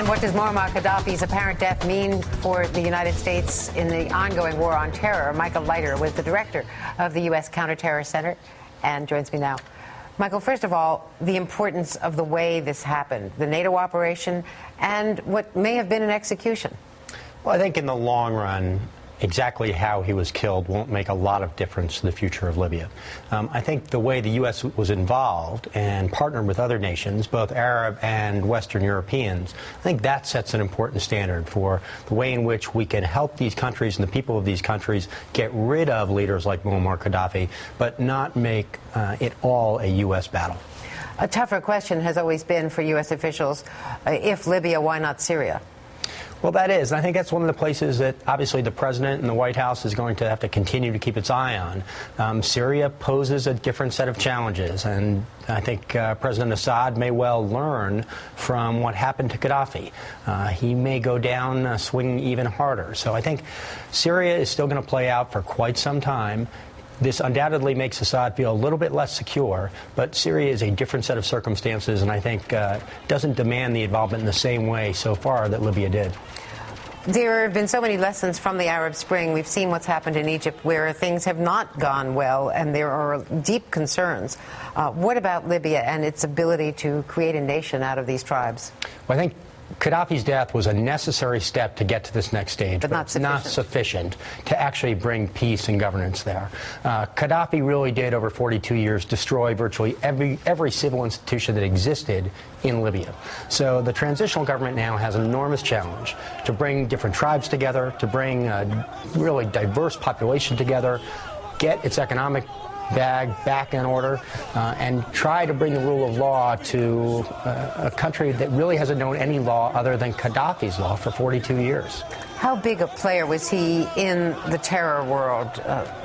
And what does Muammar Gaddafi's apparent death mean for the United States in the ongoing war on terror? Michael Leiter was the director of the U.S. Counterterror Center and joins me now. Michael, first of all, the importance of the way this happened, the NATO operation, and what may have been an execution. Well, I think in the long run, exactly how he was killed won't make a lot of difference to the future of Libya. I think the way the U.S. was involved and partnered with other nations, both Arab and Western Europeans, I think that sets an important standard for the way in which we can help these countries and the people of these countries get rid of leaders like Muammar Gaddafi, but not make it all a U.S. battle. A tougher question has always been for U.S. officials, if Libya, why not Syria? Well, that is. And I think that's one of the places that obviously the president and the White House is going to have to continue to keep its eye on. Syria poses a different set of challenges, and I think President Assad may well learn from what happened to Gaddafi. He may go down swinging even harder. So I think Syria is still going to play out for quite some time. This undoubtedly makes Assad feel a little bit less secure, but Syria is a different set of circumstances, and I think doesn't demand the involvement in the same way so far that Libya did. There have been so many lessons from the Arab Spring. We've seen what's happened in Egypt where things have not gone well, and there are deep concerns. What about Libya and its ability to create a nation out of these tribes? Well, I think Gaddafi's death was a necessary step to get to this next stage, but not sufficient to actually bring peace and governance there. Gaddafi really did, over 42 years, destroy virtually every civil institution that existed in Libya. So the transitional government now has an enormous challenge to bring different tribes together, to bring a really diverse population together, get its economic bag back in order, and try to bring the rule of law to a country that really hasn't known any law other than Gaddafi's law for 42 years. How big a player was he in the terror world?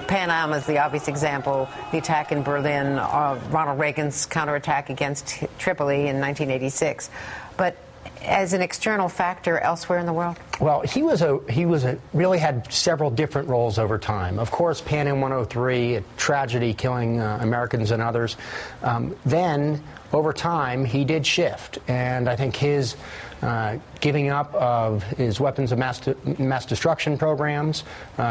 Pan Am is the obvious example, the attack in Berlin, Ronald Reagan's counterattack against Tripoli in 1986. But as an external factor elsewhere in the world? Well, he really had several different roles over time. Of course, Pan Am 103, a tragedy killing Americans and others. Then, over time, he did shift, and I think his giving up of his weapons of mass destruction programs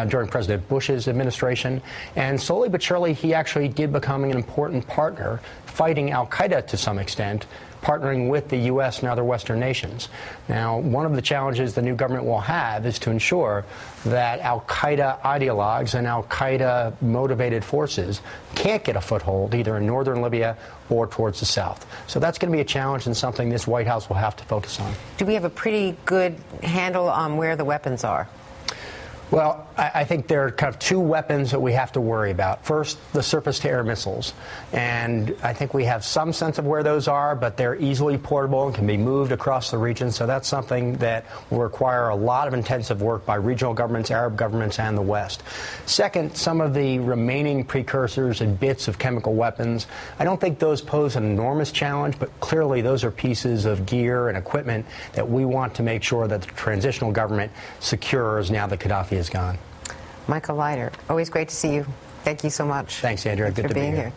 during President Bush's administration, and slowly but surely he actually did become an important partner, fighting al-Qaeda to some extent, partnering with the U.S. and other Western nations. Now, one of the challenges the new government will have is to ensure that al-Qaeda ideologues and al-Qaeda motivated forces can't get a foothold either in northern Libya or towards the south. So that's going to be a challenge and something this White House will have to focus on. Do we have a pretty good handle on where the weapons are? Well, I think there are kind of two weapons that we have to worry about. First, the surface-to-air missiles. And I think we have some sense of where those are, but they're easily portable and can be moved across the region. So that's something that will require a lot of intensive work by regional governments, Arab governments, and the West. Second, some of the remaining precursors and bits of chemical weapons. I don't think those pose an enormous challenge, but clearly those are pieces of gear and equipment that we want to make sure that the transitional government secures now that Gaddafi is gone. Michael Leiter, always great to see you. Thank you so much. Thanks, Andrea. Good to be here.